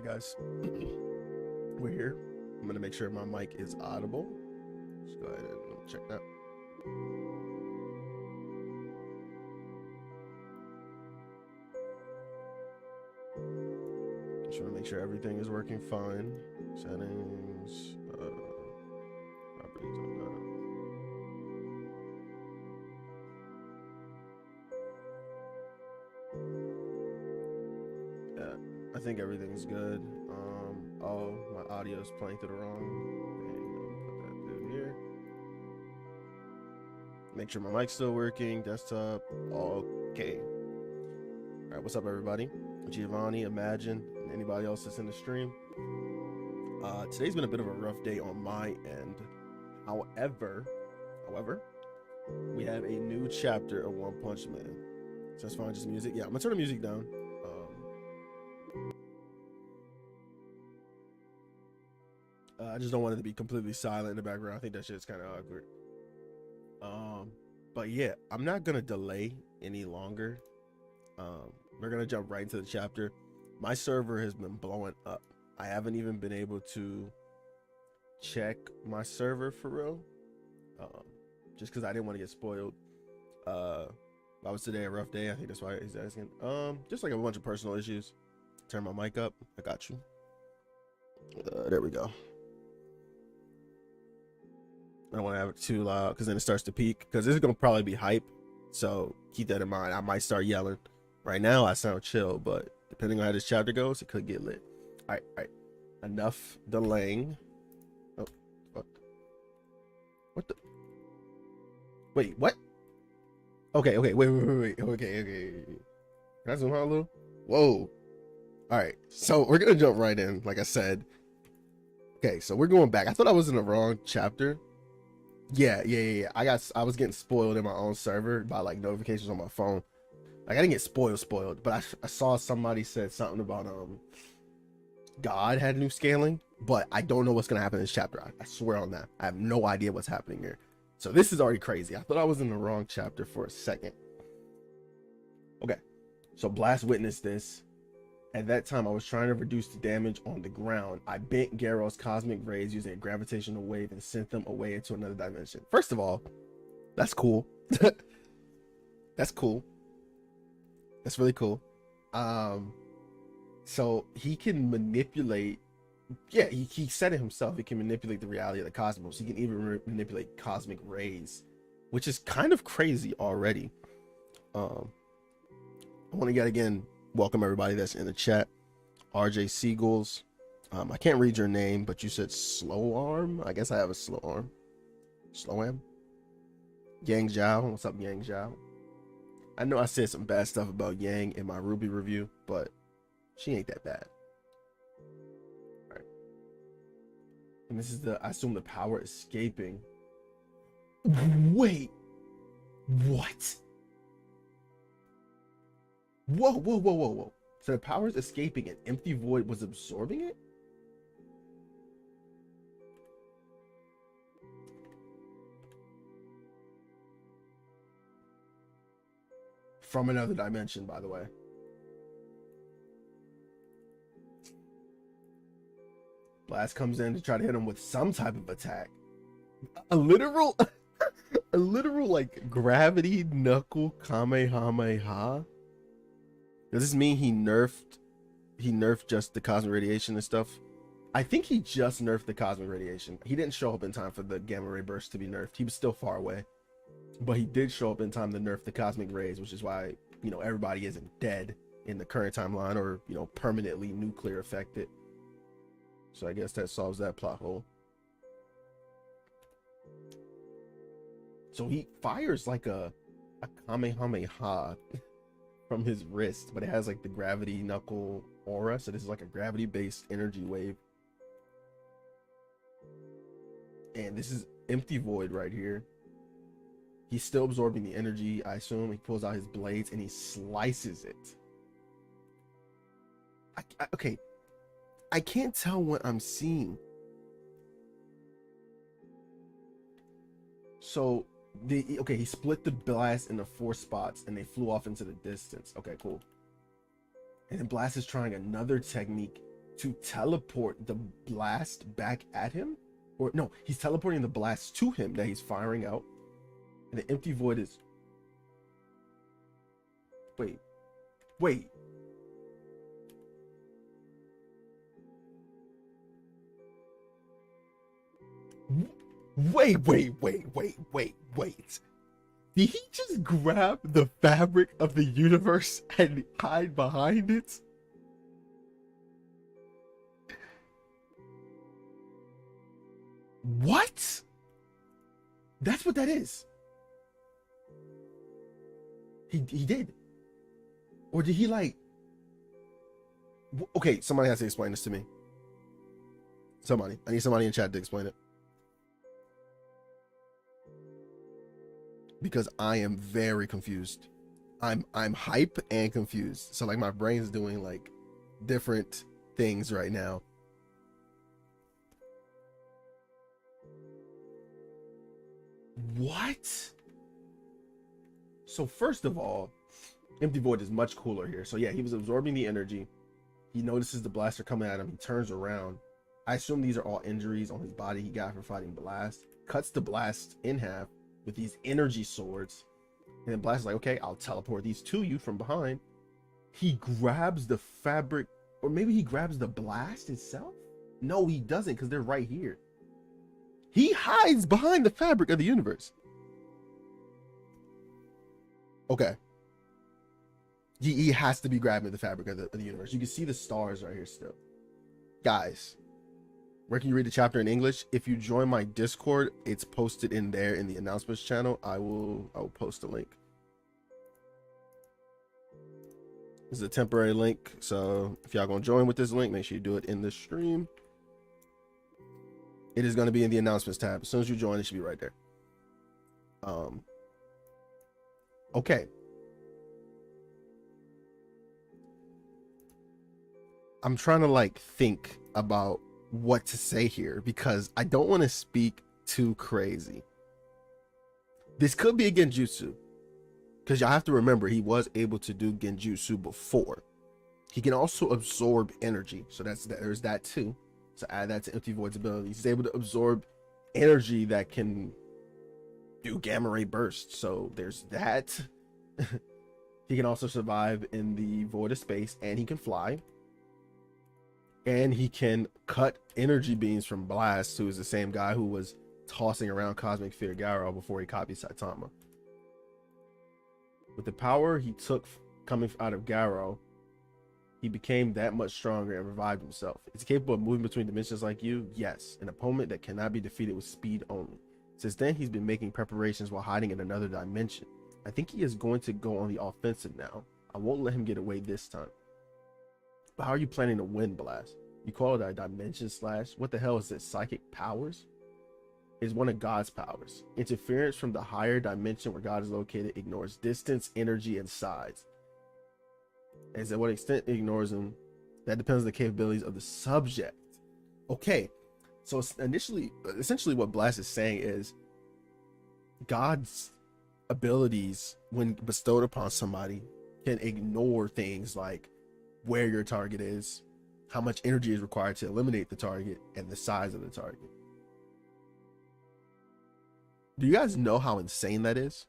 guys. We're here. I'm gonna make sure my mic is audible. Let's go ahead and check that. Just want to make sure everything is working fine. Settings, properties on that. Yeah, I think everything's good. Oh, my audio is playing through the wrong thing. Put that through here. Make sure my mic's still working. Desktop, okay. All right, what's up, everybody? Giovanni, Imagine, and anybody else that's in the stream. Today's been a bit of a rough day on my end. However, we have a new chapter of One Punch Man. So that's fine, just music. Yeah, I'm gonna turn the music down. I just don't want it to be completely silent in the background. I think that shit's kind of awkward. But yeah, I'm not gonna delay any longer. We're gonna jump right into the chapter. My server has been blowing up. I haven't even been able to check my server for real, just because I didn't want to get spoiled. Why was today a rough day? I think that's why he's asking. Just like a bunch of personal issues. Turn my mic up. I got you. There we go. I don't want to have it too loud because then it starts to peak, because this is gonna probably be hype, so keep that in mind. I might start yelling. Right now I sound chill, but depending on how this chapter goes, it could get lit. All right, enough delaying. Oh, fuck. What the? Wait, what? Okay, wait, okay. Can I zoom out a little? Whoa. All right, so we're gonna jump right in, like I said. Okay, so we're going back. I thought I was in the wrong chapter. Yeah. I was getting spoiled in my own server by like notifications on my phone. Like I didn't get spoiled, but I saw somebody said something about God had new scaling, but I don't know what's gonna happen in this chapter. I swear on that. I have no idea what's happening here. So this is already crazy. I thought I was in the wrong chapter for a second. Okay, so Blast witnessed this. At that time, I was trying to reduce the damage on the ground. I bent Garrow's cosmic rays using a gravitational wave and sent them away into another dimension. First of all, that's cool. That's cool. That's really cool. So he can manipulate. Yeah, he said it himself. He can manipulate the reality of the cosmos. He can even manipulate cosmic rays, which is kind of crazy already. I want to yet again welcome everybody that's in the chat. RJ Seagulls. I can't read your name, but you said slow arm. I guess I have a slow arm. Slow arm. Yang Zhao. What's up, Yang Zhao? I know I said some bad stuff about Yang in my Ruby review, but she ain't that bad. All right. And this is I assume the power escaping. Wait. What? Whoa. So the power is escaping and empty void was absorbing it? From another dimension, by the way. Blast comes in to try to hit him with some type of attack. A literal a literal like gravity knuckle kamehameha. Does this mean he nerfed just the cosmic radiation and stuff? I think he just nerfed the cosmic radiation. He didn't show up in time for the gamma ray burst to be nerfed. He was still far away, but he did show up in time to nerf the cosmic rays, which is why, you know, everybody isn't dead in the current timeline or, you know, permanently nuclear affected. So I guess that solves that plot hole. So he fires like a kamehameha from his wrist, but it has like the gravity knuckle aura. So this is like a gravity based energy wave. And this is empty void right here. He's still absorbing the energy, I assume. He pulls out his blades and he slices it. Okay. I can't tell what I'm seeing. So he split the blast into 4 spots and they flew off into the distance. Okay, cool. And then Blast is trying another technique to teleport the blast back at him, or no, he's teleporting the blast to him that he's firing out, and the empty void is, wait, wait, wait. Did he just grab the fabric of the universe and hide behind it? What? That's what that is. He did. Or did he like... Okay, somebody has to explain this to me. Somebody. I need somebody in chat to explain it. Because I am very confused. I'm hype and confused. So like my brain's doing like different things right now. What? So first of all, Empty Void is much cooler here. So yeah, he was absorbing the energy. He notices the blaster coming at him. He turns around. I assume these are all injuries on his body he got for fighting Blast. Cuts the Blast in half with these energy swords. And then Blast is like, okay, I'll teleport these to you from behind. He grabs the fabric, or maybe he grabs the Blast itself? No, he doesn't, because they're right here. He hides behind the fabric of the universe. Okay. He has to be grabbing the fabric of the universe. You can see the stars right here still. Guys, where can you read the chapter in English? If you join my Discord, it's posted in there in the announcements channel. I will post a link. This is a temporary link, so if y'all gonna join with this link, make sure you do it in the stream. It is going to be in the announcements tab. As soon as you join, it should be right there. Okay. I'm trying to like think about what to say here because I don't want to speak too crazy. This could be a genjutsu because y'all have to remember he was able to do genjutsu before. He can also absorb energy, so there's that too. So add that to Empty Void's ability. He's able to absorb energy that can do gamma ray bursts. So there's that. He can also survive in the void of space, and he can fly. And he can cut energy beams from Blast, who is the same guy who was tossing around Cosmic Fear Garo before he copied Saitama. With the power he took coming out of Garo, he became that much stronger and revived himself. Is he capable of moving between dimensions like you? Yes, an opponent that cannot be defeated with speed only. Since then, he's been making preparations while hiding in another dimension. I think he is going to go on the offensive now. I won't let him get away this time. But how are you planning to win, Blast? You call it a dimension slash? What the hell is this? Psychic powers? It's one of God's powers. Interference from the higher dimension where God is located ignores distance, energy, and size. And to what extent it ignores them, that depends on the capabilities of the subject. Okay, so essentially what Blast is saying is God's abilities, when bestowed upon somebody, can ignore things like where your target is, how much energy is required to eliminate the target, and the size of the target. Do you guys know how insane that is?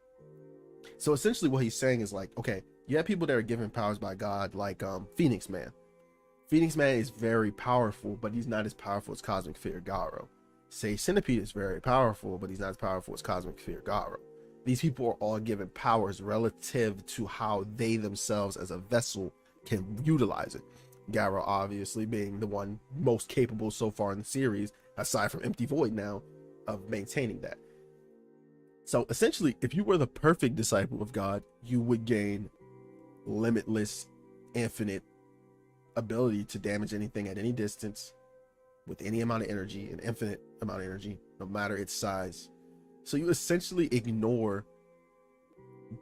So essentially what he's saying is like, okay, you have people that are given powers by God, like Phoenix Man. Phoenix Man is very powerful, but he's not as powerful as Cosmic Fear Garo. Say Centipede is very powerful, but he's not as powerful as Cosmic Fear Garo. These people are all given powers relative to how they themselves as a vessel can utilize it. Garo obviously being the one most capable so far in the series, aside from Empty Void now, of maintaining that. So essentially, if you were the perfect disciple of God, you would gain limitless, infinite ability to damage anything at any distance with any amount of energy, an infinite amount of energy, no matter its size. So you essentially ignore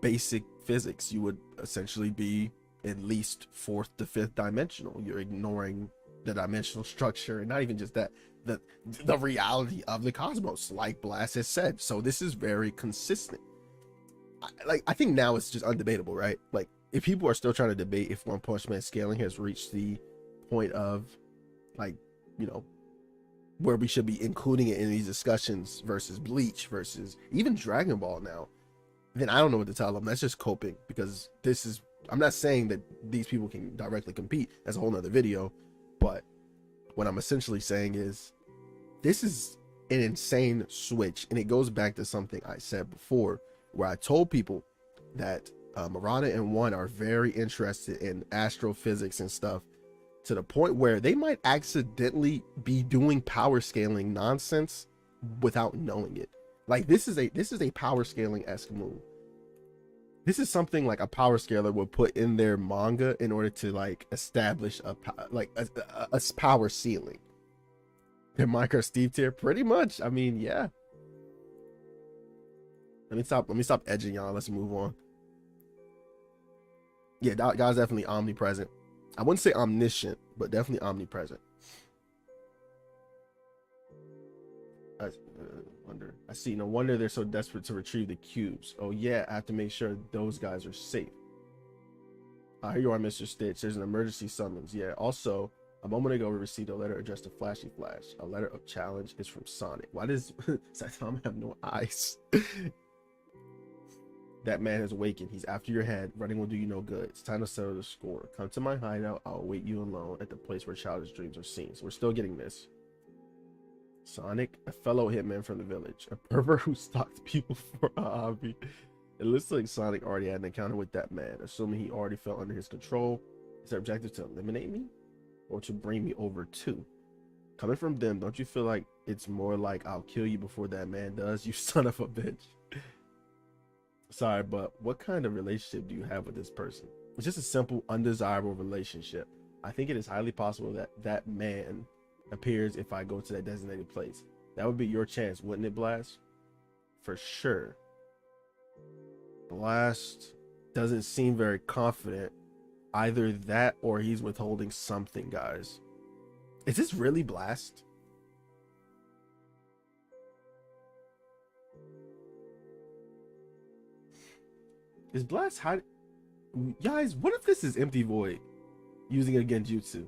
basic physics. You would essentially be at least 4th to 5th dimensional. You're ignoring the dimensional structure, and not even just that, the reality of the cosmos, like Blast has said. So this is very consistent. I think now it's just undebatable, right? Like, if people are still trying to debate if One Punch Man scaling has reached the point of like, you know, where we should be including it in these discussions versus Bleach versus even Dragon Ball now, then I don't know what to tell them. That's just coping, because this is, I'm not saying that these people can directly compete. That's a whole nother video. But what I'm essentially saying is this is an insane switch. And it goes back to something I said before, where I told people that Murata and One are very interested in astrophysics and stuff, to the point where they might accidentally be doing power scaling nonsense without knowing it. Like this is a power scaling-esque move. This is something like a power scaler would put in their manga in order to like establish a power ceiling. Their Minecraft Steve tier, pretty much. I mean, yeah. Let me stop edging y'all. Let's move on. Yeah, that guy's definitely omnipresent. I wouldn't say omniscient, but definitely omnipresent. I see. No wonder they're so desperate to retrieve the cubes. Oh yeah, I have to make sure those guys are safe. Here you are, Mr. Stitch. There's an emergency summons. Yeah. Also, a moment ago, we received a letter addressed to Flashy Flash. A letter of challenge is from Sonic. Why does Saitama have no eyes? That man has awakened. He's after your head. Running will do you no good. It's time to settle the score. Come to my hideout. I'll await you alone at the place where childish dreams are seen. So we're still getting this. Sonic, a fellow hitman from the village. A pervert who stalked people for a hobby. It looks like Sonic already had an encounter with that man. Assuming he already fell under his control. Is their objective to eliminate me? Or to bring me over too? Coming from them, don't you feel like it's more like I'll kill you before that man does? You son of a bitch. Sorry, but what kind of relationship do you have with this person? It's just a simple, undesirable relationship. I think it is highly possible that that man appears if I go to that designated place. That would be your chance, wouldn't it, Blast? For sure. Blast doesn't seem very confident. Either that or he's withholding something, guys. Is this really Blast? Is Blast hiding? Guys, what if this is Empty Void using a Genjutsu?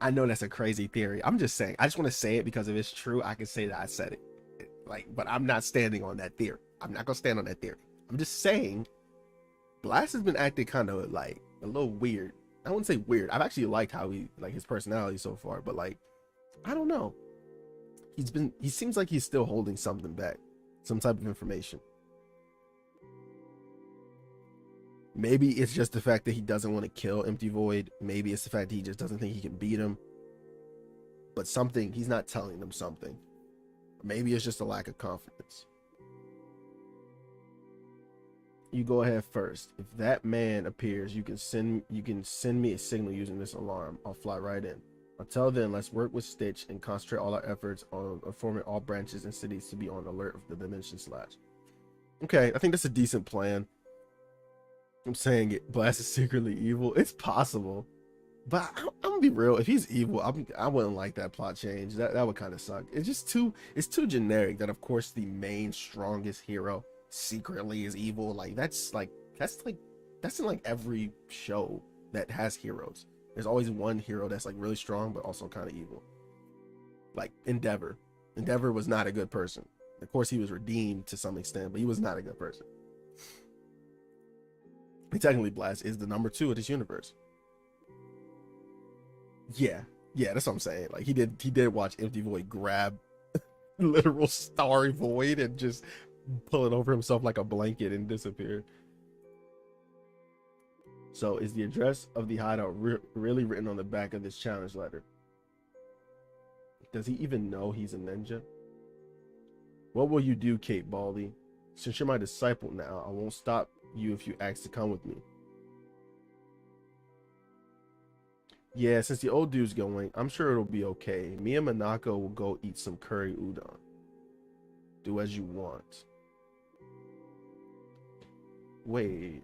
I know that's a crazy theory. I'm just saying. I just want to say it because if it's true, I can say that I said it. Like, but I'm not standing on that theory. I'm not gonna stand on that theory. I'm just saying, Blast has been acting kind of like a little weird. I wouldn't say weird. I've actually liked how he, like, his personality so far, but like, I don't know. He seems like he's still holding something back, some type of information. Maybe it's just the fact that he doesn't want to kill Empty Void. Maybe it's the fact that he just doesn't think he can beat him. But something, he's not telling them something. Maybe it's just a lack of confidence. You go ahead first. If that man appears, you can send me a signal using this alarm. I'll fly right in. Until then, let's work with Stitch and concentrate all our efforts on informing all branches and cities to be on alert of the Dimension Slash. Okay, I think that's a decent plan. I'm saying it. Blast is secretly evil. It's possible, but I'm gonna be real. If he's evil, I wouldn't like that plot change. That would kind of suck. It's too generic. That of course the main strongest hero secretly is evil. That's in like every show that has heroes. There's always one hero that's like really strong but also kind of evil. Like Endeavor. Endeavor was not a good person. Of course he was redeemed to some extent, but he was not a good person. Technically Blast is the number 2 of this universe. Yeah, that's what I'm saying. Like he did watch Empty Void grab literal starry void and just pull it over himself like a blanket and disappear. So is the address of the hideout really written on the back of this challenge letter? Does he even know he's a ninja? What will you do, Kate Baldy? Since you're my disciple now, I won't stop you if you ask to come with me. Yeah, since the old dude's going, I'm sure it'll be okay. Me and Manako will go eat some curry udon. Do as you want. Wait.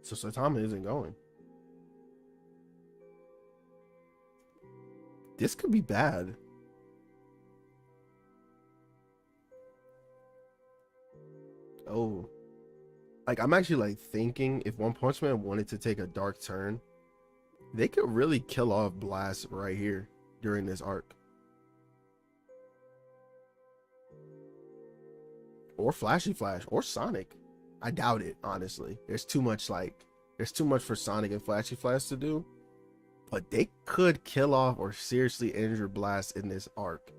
So Saitama isn't going. This could be bad. Oh. Like, I'm actually like thinking if One Punch Man wanted to take a dark turn, they could really kill off Blast right here during this arc. Or Flashy Flash or Sonic. I doubt it, honestly. There's too much for Sonic and Flashy Flash to do. But they could kill off or seriously injure Blast in this arc.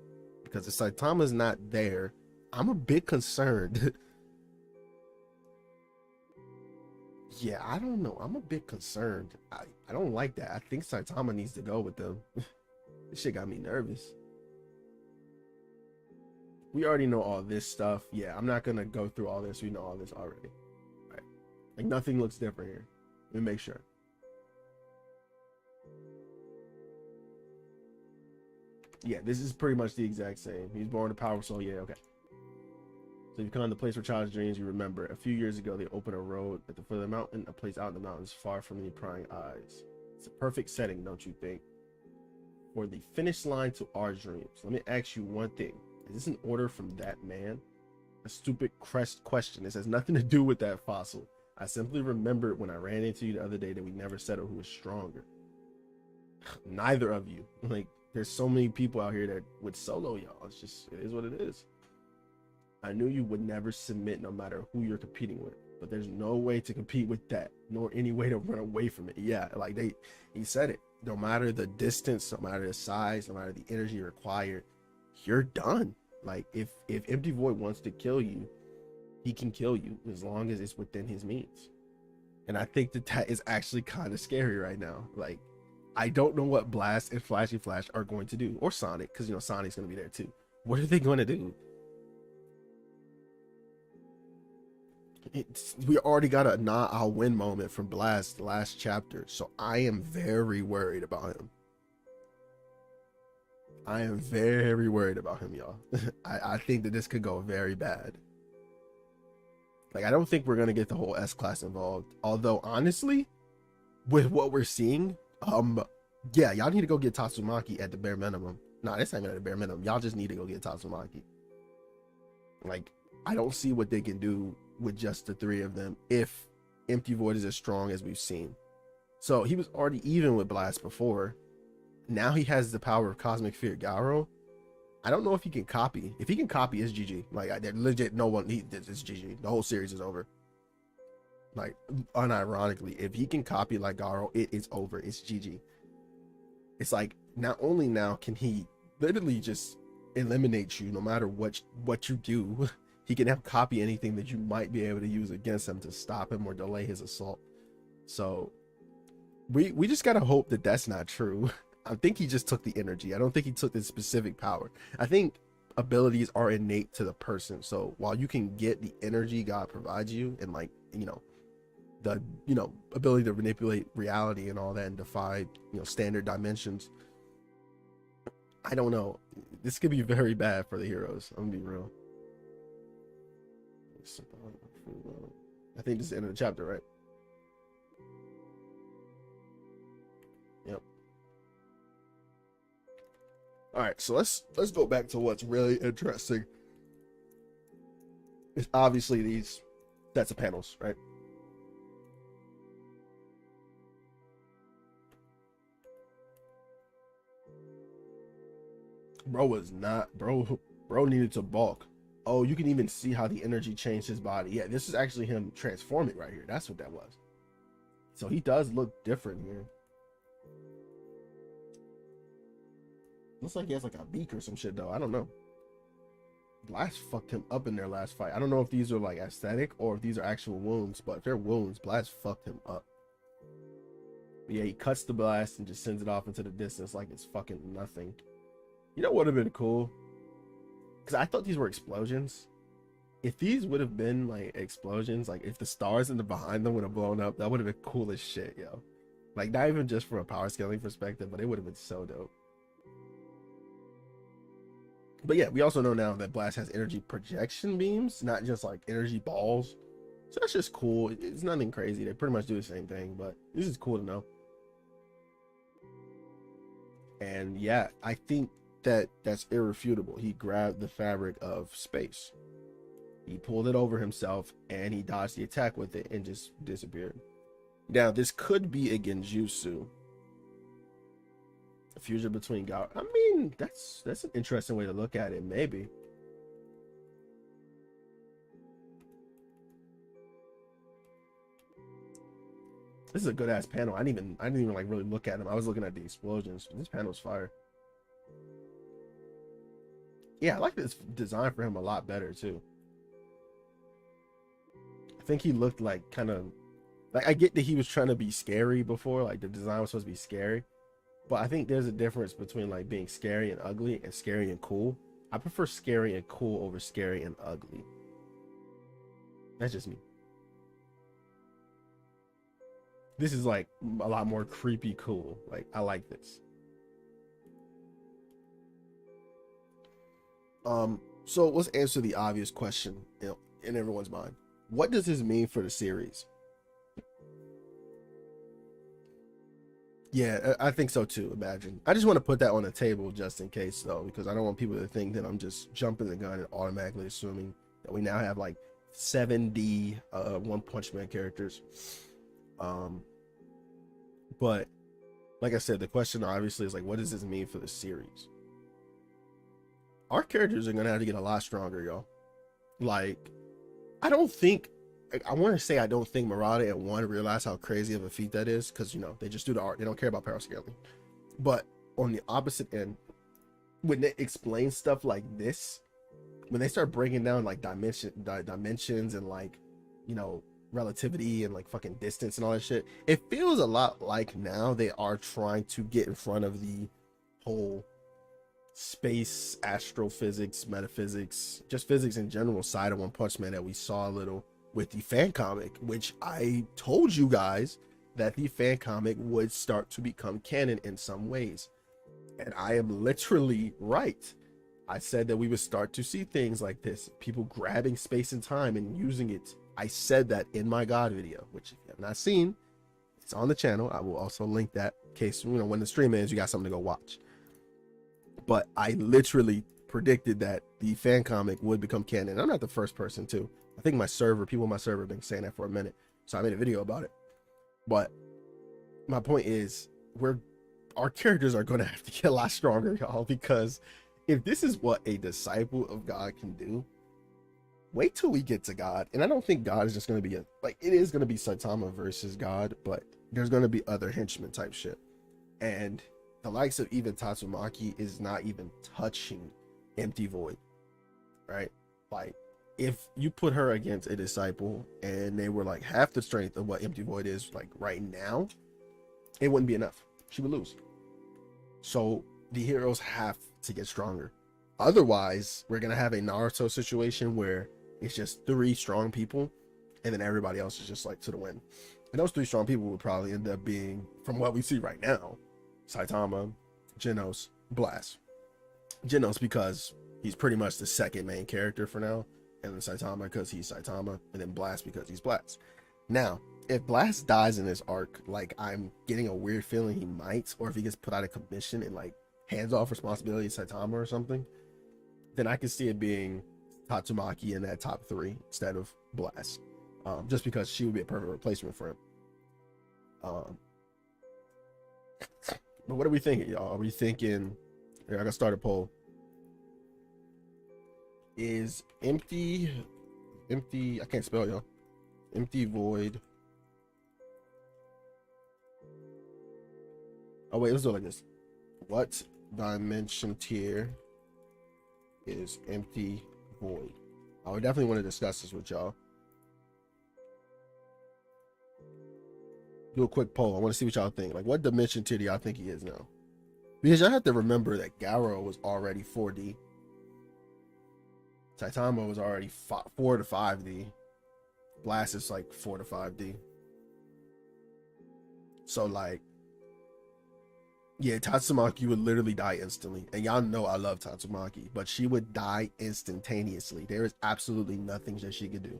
Because if Saitama's not there, I'm a bit concerned. Yeah, I don't know. I'm a bit concerned. I don't like that. I think Saitama needs to go with them. This shit got me nervous. We already know all this stuff. Yeah, I'm not gonna go through all this. We know all this already. All right. Like, nothing looks different here. Let me make sure. Yeah, this is pretty much the exact same. He's born to power soul. Yeah, okay. So you come to the place where child's dreams, you remember. A few years ago, they opened a road at the foot of the mountain, a place out in the mountains, far from any prying eyes. It's a perfect setting, don't you think? For the finish line to our dreams. Let me ask you one thing. Is this an order from that man? A stupid question. This has nothing to do with that fossil. I simply remembered when I ran into you the other day that we never settled who was stronger. Neither of you. Like, there's so many people out here that would solo y'all. It's just, it is what it is. I knew you would never submit no matter who you're competing with, but there's no way to compete with that, nor any way to run away from it. Yeah, like he said it. No matter the distance, no matter the size, no matter the energy required, you're done. Like, if Empty Void wants to kill you, he can kill you as long as it's within his means. And I think that is actually kind of scary right now. Like, I don't know what Blast and Flashy Flash are going to do, or Sonic, because, you know, Sonic's going to be there too. What are they going to do? We already got a nah, I'll win moment from Blast last chapter, so I am very worried about him. I am very worried about him, y'all. I think that this could go very bad. Like, I don't think we're gonna get the whole S-Class involved. Although, honestly, with what we're seeing, yeah, y'all need to go get Tatsumaki at the bare minimum. Nah, this ain't even at the bare minimum. Y'all just need to go get Tatsumaki. Like, I don't see what they can do with just the three of them if Empty Void is as strong as we've seen. So he was already even with Blast before. Now he has the power of Cosmic Fear Garo. I don't know if he can copy. If he can copy, it's GG. Like, legit, no one, it's GG. The whole series is over. Like, unironically, if he can copy like Garo, it is over. It's GG. It's like, not only now can he literally just eliminate you no matter what you do, he can have copy anything that you might be able to use against him to stop him or delay his assault. So we just gotta hope that that's not true. I think he just took the energy. I don't think he took the specific power. I think abilities are innate to the person. So while you can get the energy God provides you, and, like, you know, the, you know, ability to manipulate reality and all that and defy, you know, standard dimensions, I don't know. This could be very bad for the heroes. I'm gonna be real. I think this is the end of the chapter, right? Yep. All right, so let's go back to what's really interesting. It's obviously these sets of panels, right? Bro needed to bulk. Oh, you can even see how the energy changed his body. Yeah, this is actually him transforming right here. That's what that was. So he does look different here. Looks like he has like a beak or some shit though. I don't know. Blast fucked him up in their last fight. I don't know if these are like aesthetic or if these are actual wounds, but if they're wounds, Blast fucked him up. But yeah, he cuts the blast and just sends it off into the distance like it's fucking nothing. You know what would have been cool? Because I thought these were explosions. If these would have been like explosions, like if the stars in the behind them would have blown up, that would have been cool as shit, yo. Like, not even just from a power scaling perspective, but it would have been so dope. But yeah, we also know now that Blast has energy projection beams, not just like energy balls. So that's just cool. It's nothing crazy. They pretty much do the same thing, but this is cool to know. And yeah, I think that that's irrefutable. He grabbed the fabric of space. He pulled it over himself and he dodged the attack with it and just disappeared. Now, this could be a Genjutsu. A fusion between God. I mean, that's an interesting way to look at it, maybe. This is a good ass panel. I didn't even like really look at them. I was looking at the explosions. This panel's fire. Yeah, I like this design for him a lot better too. I think he looked like kind of like, I get that he was trying to be scary before, like the design was supposed to be scary, but I think there's a difference between like being scary and ugly and scary and cool. I prefer scary and cool over scary and ugly. That's just me. This is like a lot more creepy cool. Like, I like this. So let's answer the obvious question, you know, in everyone's mind. What does this mean for the series? Yeah, I think so too. Imagine. I just want to put that on the table just in case, though, because I don't want people to think that I'm just jumping the gun and automatically assuming that we now have like 7D One Punch Man characters. But like I said, the question obviously is like, what does this mean for the series? Our characters are gonna have to get a lot stronger, y'all. Like, I don't think, I want to say I don't think Murata and One realize how crazy of a feat that is, because, you know, they just do the art. They don't care about power scaling. But on the opposite end, when they explain stuff like this, when they start breaking down like dimensions and like, you know, relativity and like fucking distance and all that shit, it feels a lot like now they are trying to get in front of the whole space, astrophysics, metaphysics, just physics in general side of One Punch Man that we saw a little with the fan comic, which I told you guys that the fan comic would start to become canon in some ways. And I am literally right. I said that we would start to see things like this, people grabbing space and time and using it. I said that in my God video, which if you have not seen, it's on the channel. I will also link that in case, you know, when the stream ends, you got something to go watch. But I literally predicted that the fan comic would become canon. I'm not the first person to. I think people on my server have been saying that for a minute. So I made a video about it. But my point is, our characters are going to have to get a lot stronger, y'all, because if this is what a disciple of God can do, wait till we get to God. And I don't think God is just going to be it is going to be Saitama versus God, but there's going to be other henchmen type shit. And the likes of even Tatsumaki is not even touching Empty Void, right? Like, if you put her against a disciple and they were like half the strength of what Empty Void is like right now, it wouldn't be enough. She would lose. So the heroes have to get stronger. Otherwise, we're gonna have a Naruto situation where it's just 3 strong people and then everybody else is just like to the wind. And those 3 strong people would probably end up being, from what we see right now, Saitama, Genos, Blast. Genos because he's pretty much the second main character for now, and then Saitama because he's Saitama, and then Blast because he's Blast. Now, if Blast dies in this arc, like I'm getting a weird feeling he might, or if he gets put out of commission and like hands off responsibility to Saitama or something, then I can see it being Tatsumaki in that top 3 instead of Blast, just because she would be a perfect replacement for him. But what are we thinking, y'all? Are we thinking, here, I gotta start a poll. Is empty, I can't spell, y'all. Empty Void. Oh wait, let's do it like this. What dimension tier is Empty Void? I would definitely want to discuss this with y'all. Do a quick poll. I want to see what y'all think. Like, what dimension tier do y'all think he is now? Because y'all have to remember that Garo was already 4D. Saitama was already 4 to 5D. Blast is like 4 to 5D. So like, yeah, Tatsumaki would literally die instantly. And y'all know I love Tatsumaki, but she would die instantaneously. There is absolutely nothing that she could do.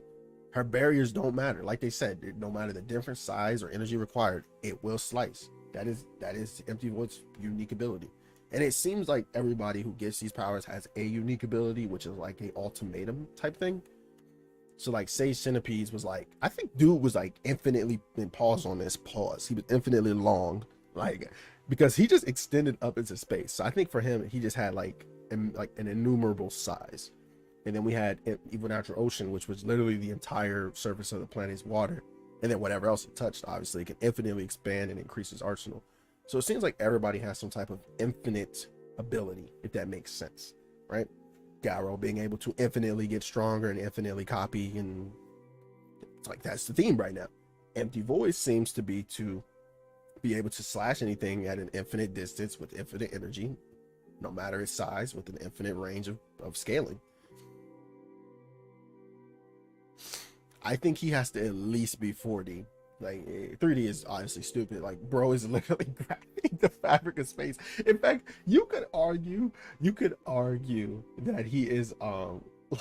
Her barriers don't matter. Like they said, no matter the different size or energy required, it will slice. That is Empty Void's unique ability. And it seems like everybody who gets these powers has a unique ability, which is like a ultimatum type thing. So like Sage Centipedes was like, I think dude was like infinitely, and pause on this, pause. He was infinitely long, like, because he just extended up into space. So I think for him, he just had like an innumerable size. And then we had Evil Natural Ocean, which was literally the entire surface of the planet's water. And then whatever else it touched, obviously, it can infinitely expand and increase its arsenal. So it seems like everybody has some type of infinite ability, if that makes sense, right? Gyro being able to infinitely get stronger and infinitely copy, and it's like that's the theme right now. Empty Void seems to be able to slash anything at an infinite distance with infinite energy, no matter its size, with an infinite range of scaling. I think he has to at least be 4D. Like 3D is obviously stupid. Like bro is literally grabbing the fabric of space. In fact, you could argue that he is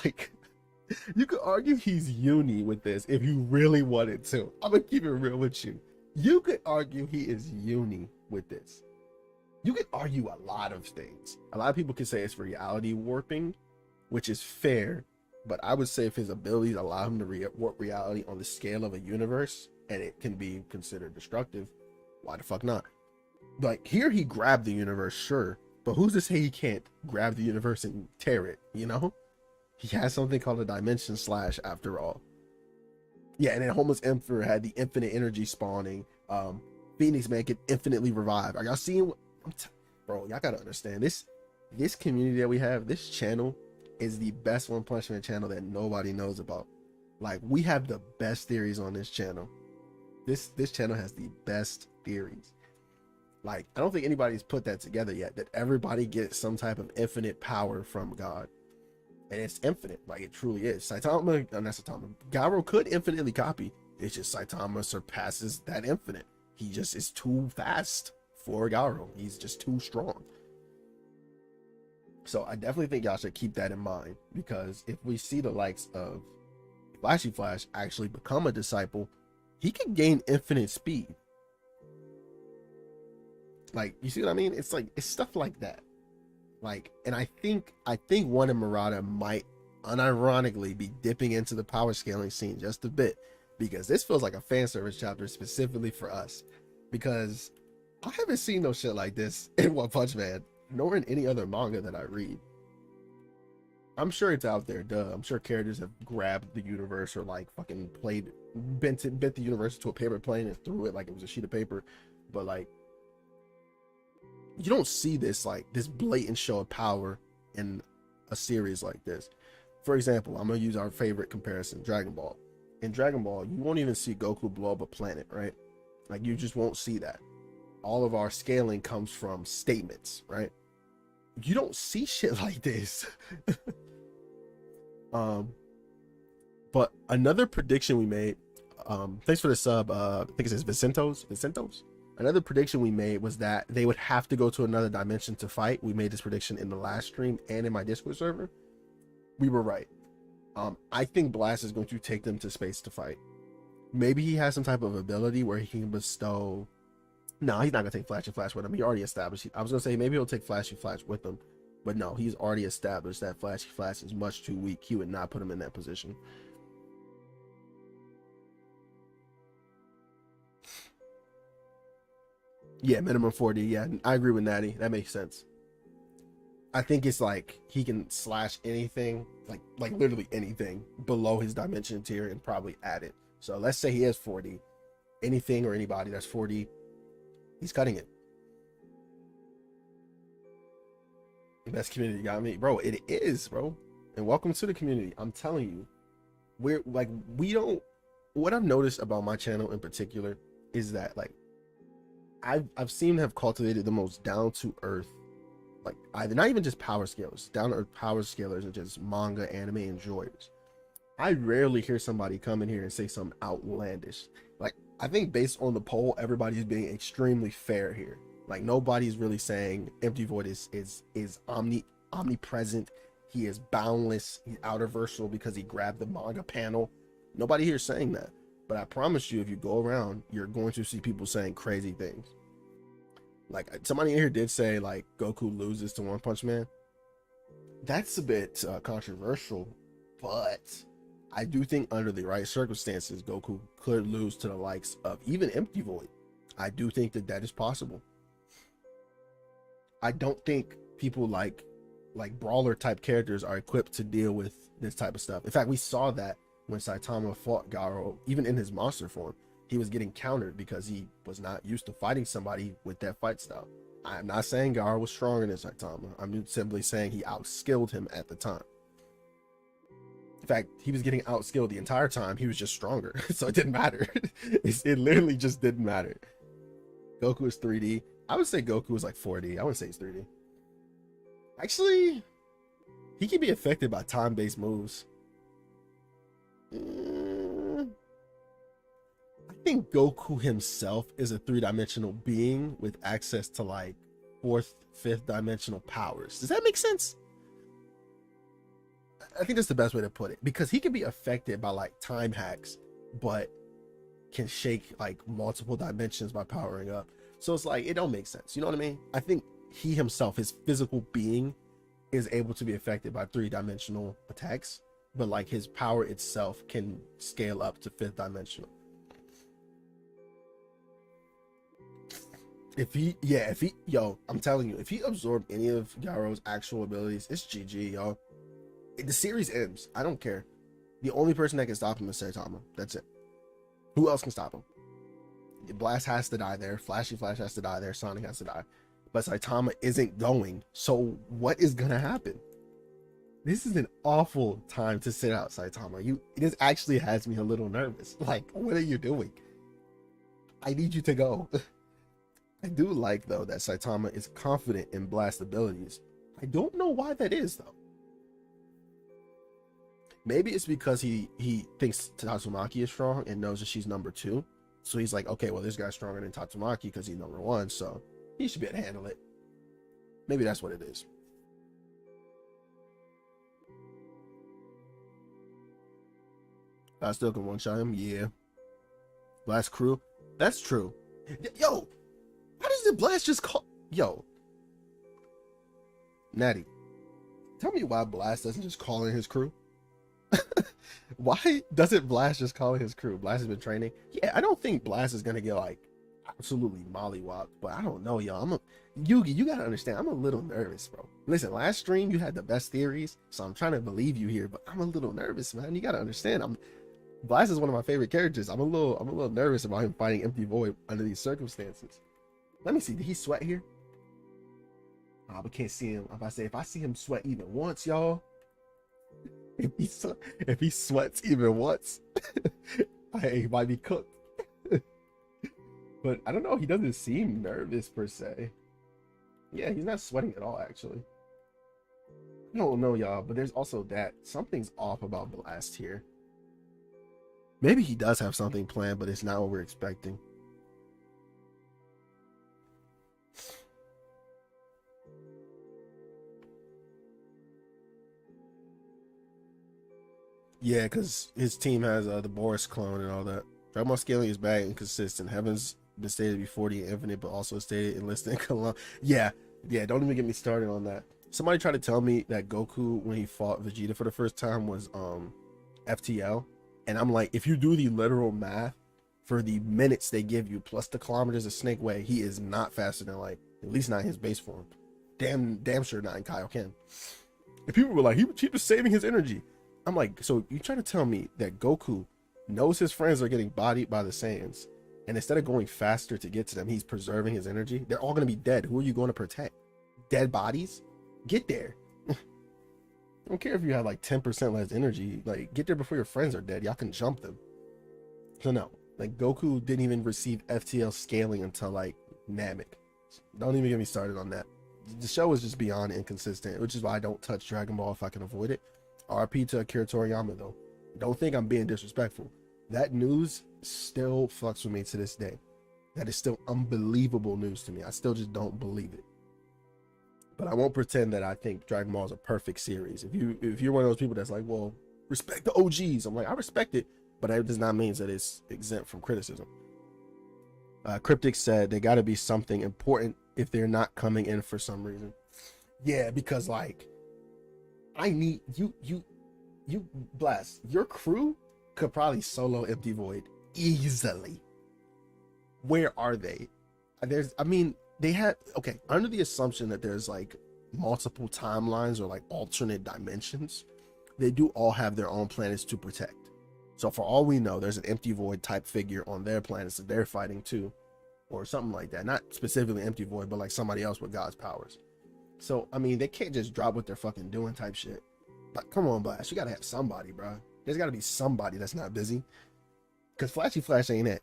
like you could argue he's uni with this if you really wanted to. I'm gonna keep it real with you. You could argue he is uni with this. You could argue a lot of things. A lot of people could say it's reality warping, which is fair. But I would say if his abilities allow him to warp reality on the scale of a universe, and it can be considered destructive, why the fuck not? Like here he grabbed the universe, sure, but who's to say he can't grab the universe and tear it, you know? He has something called a dimension slash after all. Yeah, and then Homeless Emperor had the infinite energy spawning. Phoenix Man could infinitely revive. Are y'all seeing bro, y'all gotta understand this community that we have, this channel is the best One Punch Man channel that nobody knows about. Like we have the best theories on this channel. This channel has the best theories. Like I don't think anybody's put that together yet, that everybody gets some type of infinite power from God. And it's infinite, like it truly is. Saitama, not Saitama, Gyro could infinitely copy. It's just Saitama surpasses that infinite. He just is too fast for Gyro. He's just too strong. So I definitely think y'all should keep that in mind, because if we see the likes of Flashy Flash actually become a disciple, he can gain infinite speed. Like, you see what I mean? It's like, it's stuff like that. Like, and I think One and Murata might unironically be dipping into the power scaling scene just a bit, because this feels like a fan service chapter specifically for us, because I haven't seen no shit like this in One Punch Man, nor in any other manga that I read. I'm sure it's out there, duh. I'm sure characters have grabbed the universe or like fucking bent the universe to a paper plane and threw it like it was a sheet of paper. But like, you don't see this like this blatant show of power in a series like this. For example, I'm gonna use our favorite comparison, Dragon Ball. In Dragon Ball, you won't even see Goku blow up a planet, right? Like you just won't see that. All of our scaling comes from statements, right? You don't see shit like this. But another prediction we made, thanks for the sub, I think it says Vicentos. Another prediction we made was that they would have to go to another dimension to fight. We made this prediction in the last stream and in my Discord server. We were right. I think Blast is going to take them to space to fight. Maybe he has some type of ability where he can bestow. No, he's not gonna take Flashy Flash with him. He already established. I was gonna say maybe he'll take Flashy Flash with him, but no, he's already established that Flashy Flash is much too weak. He would not put him in that position. Yeah, minimum 40. Yeah, I agree with Natty. That makes sense. I think it's like he can slash anything, like literally anything below his dimension tier and probably add it. So let's say he has 40. Anything or anybody that's 40. He's cutting it. Best community got me, bro. It is, bro. And welcome to the community. I'm telling you, we don't. What I've noticed about my channel in particular is that like I've seen to have cultivated the most down to earth, like either not even just power scalers, down to earth power scalers and just manga anime enjoyers. I rarely hear somebody come in here and say something outlandish. Like, I think based on the poll, everybody's being extremely fair here. Like, nobody's really saying Empty Void is omnipresent. He is boundless. He's outerversal because he grabbed the manga panel. Nobody here is saying that. But I promise you, if you go around, you're going to see people saying crazy things. Like, somebody in here did say, like, Goku loses to One Punch Man. That's a bit controversial, but I do think under the right circumstances, Goku could lose to the likes of even Empty Void. I do think that that is possible. I don't think people like brawler type characters are equipped to deal with this type of stuff. In fact, we saw that when Saitama fought Garo, even in his monster form, he was getting countered because he was not used to fighting somebody with that fight style. I'm not saying Garo was stronger than Saitama. I'm simply saying he outskilled him at the time. In fact, he was getting outskilled the entire time. He was just stronger. So it didn't matter. It literally just didn't matter. Goku is 3D. I would say Goku is like 4D. I wouldn't say he's 3D. Actually, he can be affected by time-based moves. I think Goku himself is a 3-dimensional being with access to like 4th, 5th dimensional powers. Does that make sense? I think that's the best way to put it, because he can be affected by like time hacks, but can shake like multiple dimensions by powering up. So it's like, it don't make sense. You know what I mean? I think he himself, his physical being, is able to be affected by 3-dimensional attacks, but like his power itself can scale up to 5th dimensional. Yo, I'm telling you, if he absorbed any of Garo's actual abilities, it's GG, yo. The series ends. I don't care. The only person that can stop him is Saitama. That's it. Who else can stop him? Blast has to die there. Flash has to die there. Sonic has to die. But Saitama isn't going. So what is gonna happen? This is an awful time to sit out Saitama. This actually has me a little nervous. Like, what are you doing? I need you to go. I do like though that Saitama is confident in Blast abilities. I don't know why that is though. Maybe it's because he thinks Tatsumaki is strong and knows that she's number 2. So he's like, okay, well, this guy's stronger than Tatsumaki because he's number 1, so he should be able to handle it. Maybe that's what it is. I still can one-shot him, yeah. Blast crew, that's true. Yo, how does the Blast just call? Yo, Natty, tell me why Blast doesn't just call in his crew. Why doesn't Blast just call in his crew? Blast has been training. Yeah, I don't think Blast is gonna get like absolutely mollywopped, but I don't know, y'all. Yugi, you gotta understand, I'm a little nervous, bro. Listen, last stream you had the best theories, so I'm trying to believe you here, but I'm a little nervous, man. You gotta understand, Blast is one of my favorite characters. I'm a little nervous about him fighting Empty Void under these circumstances. Let me see, did he sweat here? Oh, but can't see him. If I see him sweat even once, y'all. If he sweats even once, he might be cooked. But I don't know, he doesn't seem nervous per se. Yeah, he's not sweating at all, actually. I don't know, y'all, but there's also that something's off about Blast here. Maybe he does have something planned, but it's not what we're expecting. Yeah, because his team has the Boris clone and all that. Dragon Ball scaling is bad and inconsistent. Heaven's been stated to be 40 and infinite, but also stated enlisted in Cologne. Yeah, don't even get me started on that. Somebody tried to tell me that Goku, when he fought Vegeta for the first time, was FTL. And I'm like, if you do the literal math for the minutes they give you, plus the kilometers of Snake Way, he is not faster than like, at least not in his base form. Damn sure not in Kaioken. And people were like, he was saving his energy. I'm like, so you trying to tell me that Goku knows his friends are getting bodied by the Saiyans, and instead of going faster to get to them, he's preserving his energy? They're all going to be dead. Who are you going to protect? Dead bodies? Get there. I don't care if you have like 10% less energy. Like, get there before your friends are dead. Y'all can jump them. So no, like Goku didn't even receive FTL scaling until like Namek. Don't even get me started on that. The show is just beyond inconsistent, which is why I don't touch Dragon Ball if I can avoid it. RP to Akira Toriyama though. Don't think I'm being disrespectful. That news still fucks with me to this day. That is still unbelievable news to me. I still just don't believe it. But I won't pretend that I think Dragon Ball is a perfect series. If you're one of those people that's like, well, respect the OGs, I'm like, I respect it, but that does not mean that it's exempt from criticism. Cryptic said they got to be something important if they're not coming in for some reason. Yeah, because like, I need you you Blast, your crew could probably solo Empty Void easily. Where are they? I mean, they had, okay, under the assumption that there's like multiple timelines or like alternate dimensions, they do all have their own planets to protect. So for all we know, there's an Empty Void type figure on their planets that they're fighting too, or something like that. Not specifically Empty Void, but like somebody else with God's powers. So I mean, they can't just drop what they're fucking doing type shit. But come on, Blast, you gotta have somebody, bro. There's gotta be somebody that's not busy, because Flashy Flash ain't it.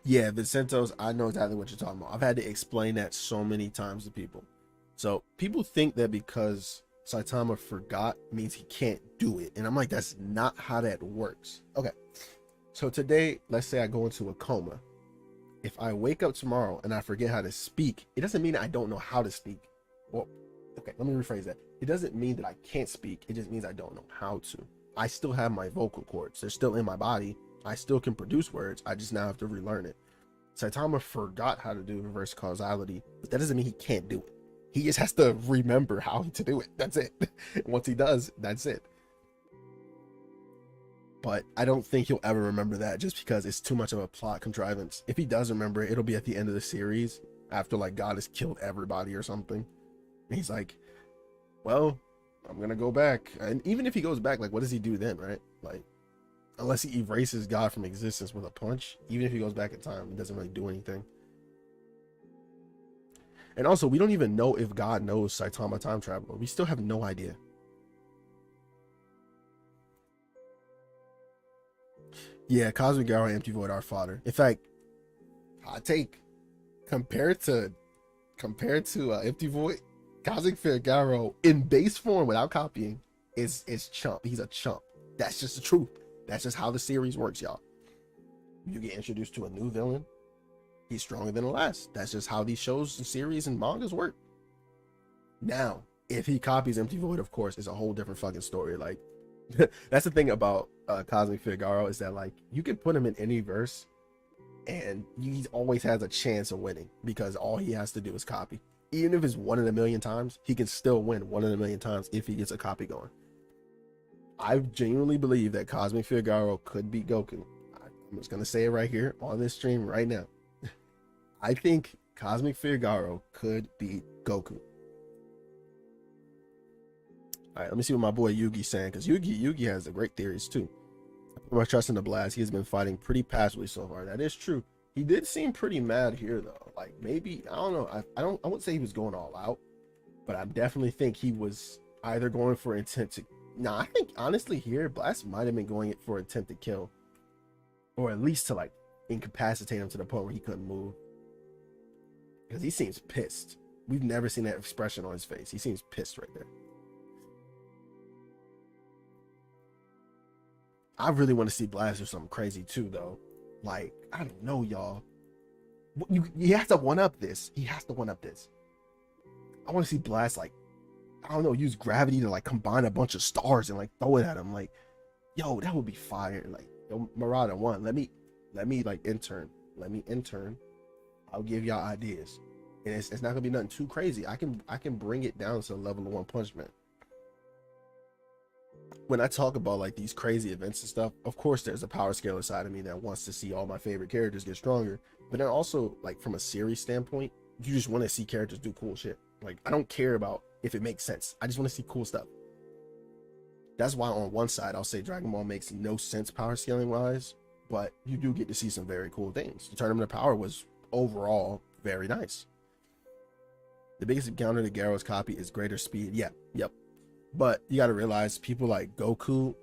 Yeah, Vincento's, I know exactly what you're talking about. I've had to explain that so many times to people. So people think that because Saitama forgot means he can't do it. And I'm like, that's not how that works. Okay. So today, let's say I go into a coma. If I wake up tomorrow and I forget how to speak, it doesn't mean I don't know how to speak. Well, okay, let me rephrase that. It doesn't mean that I can't speak. It just means I don't know how to. I still have my vocal cords. They're still in my body. I still can produce words. I just now have to relearn it. Saitama forgot how to do reverse causality, but that doesn't mean he can't do it. He just has to remember how to do it. That's it. Once he does, that's it. But I don't think he'll ever remember that, just because it's too much of a plot contrivance. If he does remember it, it'll be at the end of the series, after like God has killed everybody or something. And he's like, well, I'm gonna go back. And even if he goes back, like, what does he do then, right? Like, unless he erases God from existence with a punch, even if he goes back in time, it doesn't really do anything. And also, we don't even know if God knows Saitama time traveler. We still have no idea. Yeah, Cosmic Gyro and Empty Void are fodder. In fact, hot take, compared to Empty Void, Cosmic Gyro in base form without copying is chump. He's a chump. That's just the truth. That's just how the series works, y'all. You get introduced to a new villain, he's stronger than the last. That's just how these shows and series and mangas work. Now, if he copies Empty Void, of course, it's a whole different fucking story. Like, that's the thing about Cosmic Figaro, is that like you can put him in any verse and he always has a chance of winning, because all he has to do is copy. Even if it's 1 in a million times, he can still win 1 in a million times if he gets a copy going. I genuinely believe that Cosmic Figaro could beat Goku. I'm just gonna say it right here on this stream right now. I think Cosmic Figaro could beat Goku. All right, let me see what my boy Yugi's saying, because Yugi has the great theories too. I put my trust in the Blast. He has been fighting pretty passively so far. That is true. He did seem pretty mad here though. Like, maybe, I don't know. I wouldn't say he was going all out, but I definitely think he was either going for intent to. Nah, I think honestly here, Blast might have been going for intent to kill, or at least to like incapacitate him to the point where he couldn't move. Because he seems pissed. We've never seen that expression on his face. He seems pissed right there. I really want to see Blast do something crazy too, though. Like, I don't know, y'all. He has to one up this. He has to one up this. I want to see Blast, like, I don't know, use gravity to like combine a bunch of stars and like throw it at him. Like, yo, that would be fire. Like, yo, Marauder 1, let me like intern. Let me intern. I'll give y'all ideas. And it's not gonna be nothing too crazy. I can bring it down to the level of One Punch Man. When I talk about like these crazy events and stuff, of course there's a power scaler side of me that wants to see all my favorite characters get stronger. But then also, like, from a series standpoint, you just want to see characters do cool shit. Like, I don't care about if it makes sense. I just want to see cool stuff. That's why on one side I'll say Dragon Ball makes no sense power scaling wise, but you do get to see some very cool things. The Tournament of Power was overall very nice. The biggest counter to Garo's copy is greater speed. Yeah, yep. But you got to realize people like Goku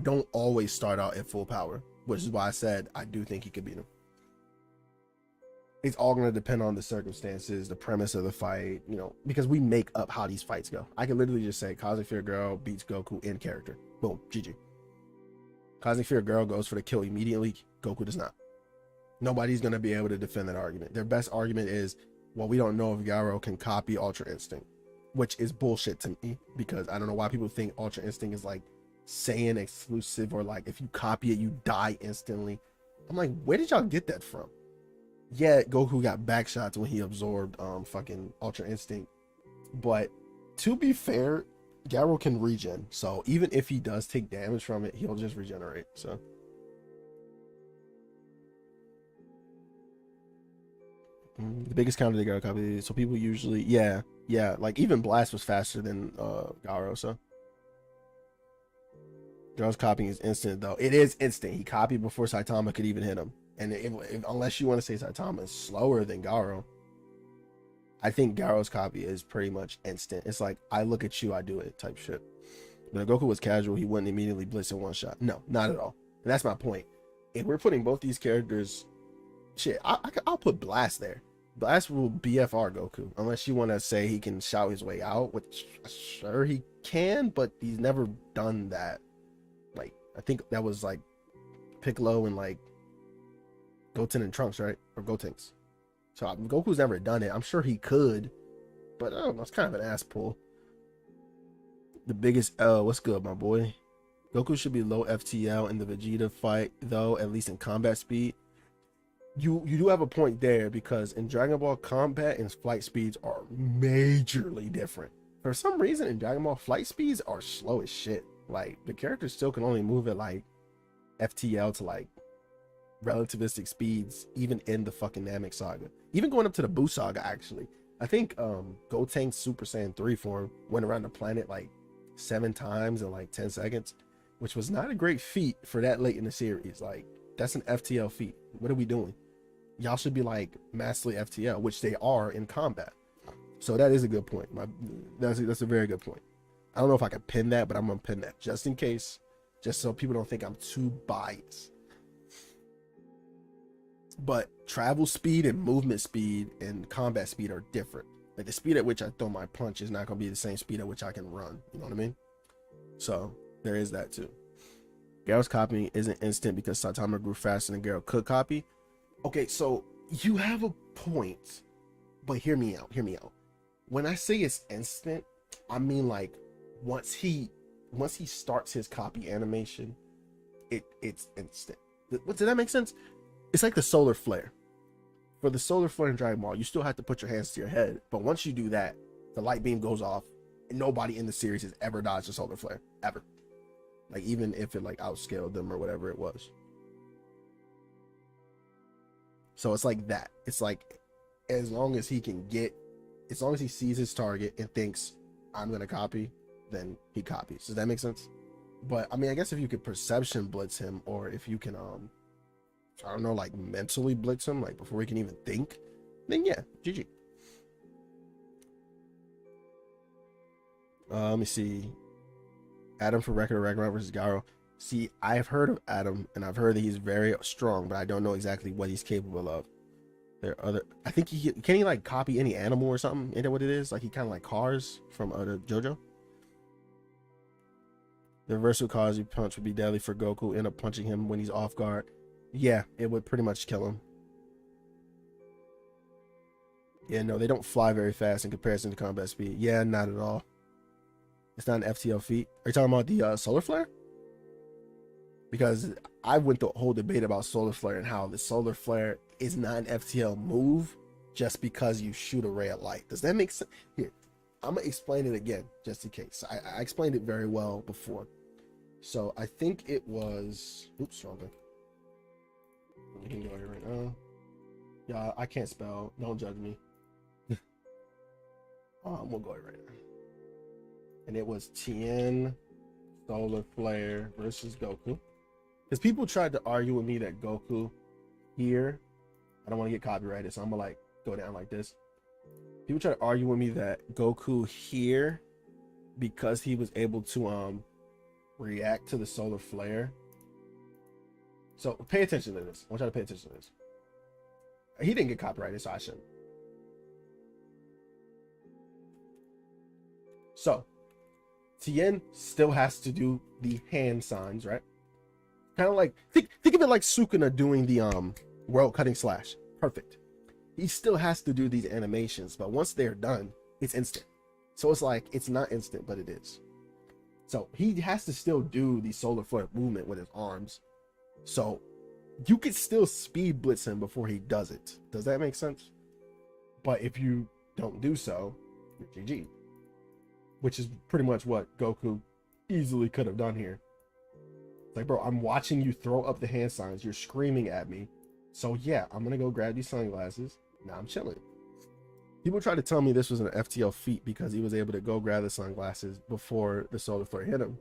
don't always start out at full power, which is why I said I do think he could beat him. It's all going to depend on the circumstances, the premise of the fight, you know, because we make up how these fights go. I can literally just say Cosmic Fear Girl beats Goku in character. Boom, GG. Cosmic Fear Girl goes for the kill immediately. Goku does not. Nobody's going to be able to defend that argument. Their best argument is, well, we don't know if Garo can copy Ultra Instinct, which is bullshit to me, because I don't know why people think Ultra Instinct is like Saiyan exclusive, or like if you copy it, you die instantly. I'm like, where did y'all get that from? Yeah, Goku got back shots when he absorbed fucking Ultra Instinct. But to be fair, Garou can regen. So even if he does take damage from it, he'll just regenerate. So the biggest counter they got copy. So people usually, yeah, like even Blast was faster than Garou. So Garou's copying is instant though. It is instant. He copied before Saitama could even hit him. And unless you want to say Saitama is slower than Garou, I think Garou's copy is pretty much instant. It's like, I look at you, I do it type shit. But if Goku was casual, he wouldn't immediately blitz in one shot. No, not at all. And that's my point. If we're putting both these characters, shit, I'll put Blast there. Blast will BFR Goku, unless you want to say he can shout his way out, which sure he can, but he's never done that. Like, I think that was like Piccolo and like Goten and Trunks, right? Or Gotenks. So Goku's never done it. I'm sure he could, but I don't know. It's kind of an ass pull. The biggest what's good, my boy? Goku should be low FTL in the Vegeta fight, though, at least in combat speed. You do have a point there, because in Dragon Ball, combat and flight speeds are majorly different. For some reason, in Dragon Ball, flight speeds are slow as shit. Like, the characters still can only move at like FTL to like relativistic speeds, even in the fucking Namek saga, even going up to the Buu saga. Actually, I think Gotenks Super Saiyan 3 form went around the planet like 7 times in like 10 seconds, which was not a great feat for that late in the series. Like, that's an FTL feat. What are we doing? Y'all should be like massively FTL, which they are in combat. So that is a good point. That's a very good point. I don't know if I can pin that, but I'm gonna pin that just in case, just so people don't think I'm too biased. But travel speed and movement speed and combat speed are different. Like, the speed at which I throw my punch is not going to be the same speed at which I can run. You know what I mean? So there is that too. Garou's copying isn't instant because Saitama grew faster than Garou could copy. Okay, so you have a point, but hear me out. Hear me out. When I say it's instant, I mean like once he starts his copy animation, it's instant. Did that make sense? It's like the solar flare. For the solar flare in Dragon Ball, you still have to put your hands to your head. But once you do that, the light beam goes off, and nobody in the series has ever dodged a solar flare. Ever. Like, even if it like outscaled them or whatever it was. So it's like that. It's like, as long as he sees his target and thinks, I'm gonna copy, then he copies. Does that make sense? But I mean, I guess if you could perception blitz him, or if you can I don't know, like mentally blitz him, like before he can even think, then yeah, GG. Let me see. Adam for record of Ragnarok versus Garou. See, I've heard of Adam, and I've heard that he's very strong, but I don't know exactly what he's capable of. There are other, I think can he like copy any animal or something? Ain't that what it is? Like, he kind of like Cars from the JoJo. The reversal Kazi punch would be deadly for Goku. End up punching him when he's off guard. Yeah, it would pretty much kill him. Yeah, no, they don't fly very fast in comparison to combat speed. Yeah, not at all. It's not an FTL feat. Are you talking about the solar flare? Because I went the whole debate about solar flare and how the solar flare is not an FTL move just because you shoot a ray of light. Does that make sense? Here, I'm gonna explain it again just in case. I explained it very well before. So I think it was, oops, wrong thing. You can go here right now. Yeah, I can't spell. Don't judge me. We'll go here right now. And it was Tien Solar Flare versus Goku. Because people tried to argue with me that Goku here, I don't want to get copyrighted, so I'm gonna like go down like this. People try to argue with me that Goku here, because he was able to react to the solar flare. So pay attention to this. I want you to pay attention to this. He didn't get copyrighted, so I shouldn't. So Tien still has to do the hand signs, right? Kind of like, think of it like Sukuna doing the world cutting slash. Perfect. He still has to do these animations, but once they're done, it's instant. So it's like, it's not instant, but it is. So he has to still do the solar flare movement with his arms. So you could still speed blitz him before he does it. Does that make sense? But if you don't do so, you're GG. Which is pretty much what Goku easily could have done here. It's like, bro, I'm watching you throw up the hand signs. You're screaming at me. So yeah, I'm going to go grab these sunglasses. Now I'm chilling. People try to tell me this was an FTL feat because he was able to go grab the sunglasses before the solar flare hit him.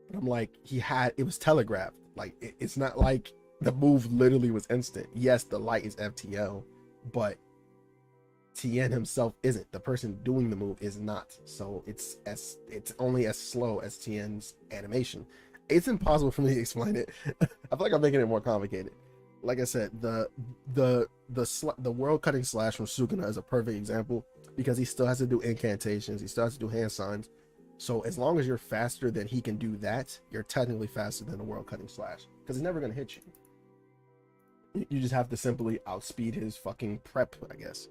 But I'm like, it was telegraphed. Like, it's not like the move literally was instant. Yes, the light is FTL, but Tien himself isn't. The person doing the move is not. So it's only as slow as Tien's animation. It's impossible for me to explain it. I feel like I'm making it more complicated. Like I said, the world cutting slash from Sukuna is a perfect example because he still has to do incantations, he still has to do hand signs. So as long as you're faster than he can do that, you're technically faster than the world cutting slash because it's never gonna hit you. You just have to simply outspeed his fucking prep, I guess.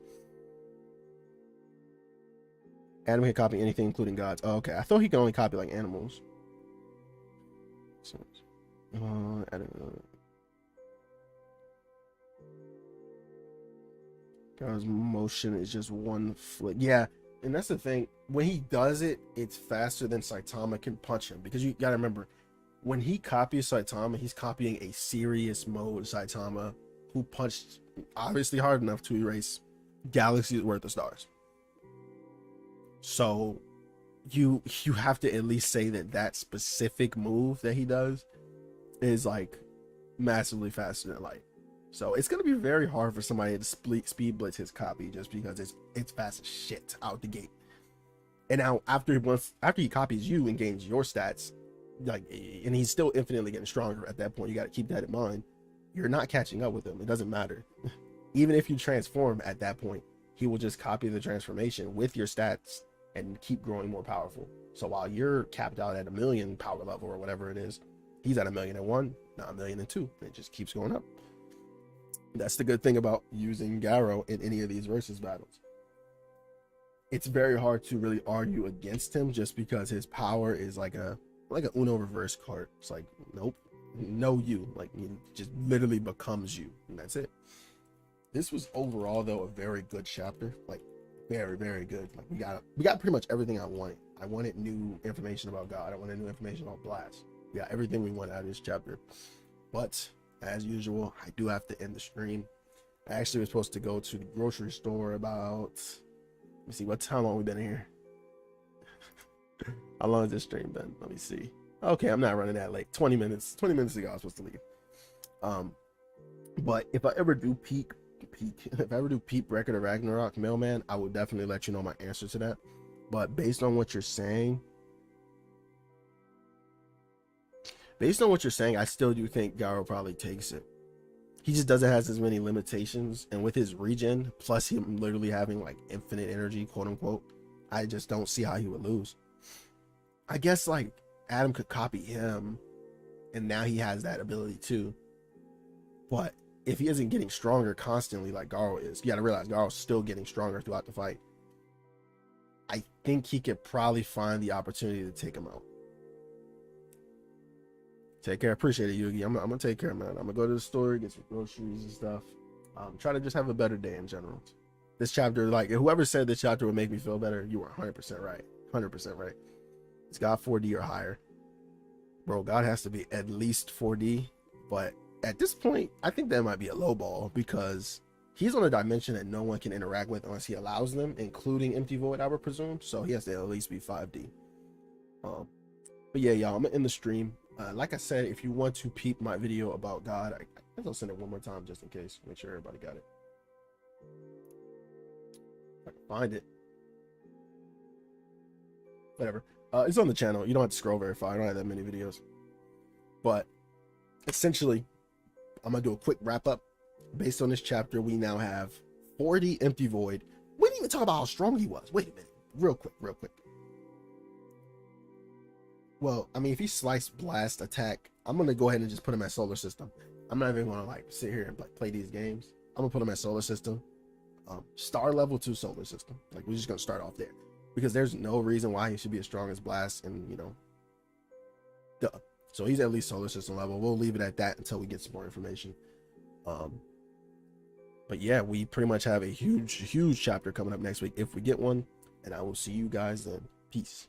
Adam can copy anything, including gods. Oh, okay. I thought he could only copy like animals. So, God's motion is just one flick. Yeah, and that's the thing. When he does it, it's faster than Saitama can punch him. Because you gotta remember, when he copies Saitama, he's copying a serious mode Saitama who punched obviously hard enough to erase galaxies worth of stars. So you have to at least say that specific move that he does is like massively faster than light. So it's gonna be very hard for somebody to speed blitz his copy just because it's fast as shit out the gate. And now after he copies you and gains your stats, like, and he's still infinitely getting stronger at that point, you got to keep that in mind. You're not catching up with him. It doesn't matter. Even if you transform at that point, he will just copy the transformation with your stats and keep growing more powerful. So while you're capped out at 1,000,000 power level or whatever it is, he's at 1,000,001, now 1,000,002, and it just keeps going up. That's the good thing about using Garo in any of these versus battles. It's very hard to really argue against him just because his power is like a Uno reverse card. It's like, nope, no you. Like, he just literally becomes you, and that's it. This was overall though a very good chapter. Like, very, very good. Like, we got pretty much everything I wanted. I wanted new information about God. I wanted new information about Blast. We got everything we want out of this chapter. But as usual, I do have to end the stream. I actually was supposed to go to the grocery store about, let me see, how long we been here? How long has this stream been? Let me see. Okay, I'm not running that late. 20 minutes ago I was supposed to leave. But if I ever do peak Record of Ragnarok Mailman, I will definitely let you know my answer to that. But based on what you're saying, I still do think Garo probably takes it. He just doesn't have as many limitations, and with his regen plus him literally having like infinite energy, quote unquote, I just don't see how he would lose. I guess like Adam could copy him and now he has that ability too, but if he isn't getting stronger constantly like Garo is, you gotta realize Garo's still getting stronger throughout the fight. I think he could probably find the opportunity to take him out. Take care. Appreciate it, Yugi. I'm gonna take care, man. I'm gonna go to the store, get some groceries and stuff. Try to just have a better day in general. This chapter, like, whoever said this chapter would make me feel better, you were 100% right. 100% right. It's got 4D or higher. Bro, God has to be at least 4D. But at this point, I think that might be a low ball because he's on a dimension that no one can interact with unless he allows them, including Empty Void, I would presume. So he has to at least be 5D. But yeah, y'all, I'm gonna end the stream. Like I said, if you want to peep my video about God, I guess I'll send it one more time just in case. Make sure everybody got it. If I can find it. Whatever. It's on the channel. You don't have to scroll very far. I don't have that many videos. But essentially, I'm going to do a quick wrap up. Based on this chapter, we now have 40 Empty Void. We didn't even talk about how strong he was. Wait a minute. Real quick. Well, I mean, if he slice, blast, attack, I'm going to go ahead and just put him at Solar System. I'm not even going to like sit here and like play these games. I'm going to put him at Solar System. Star level 2 Solar System. Like, we're just going to start off there. Because there's no reason why he should be as strong as Blast and, you know, So he's at least solar system level. We'll leave it at that until we get some more information. But yeah, we pretty much have a huge chapter coming up next week if we get one, and I will see you guys then. Peace.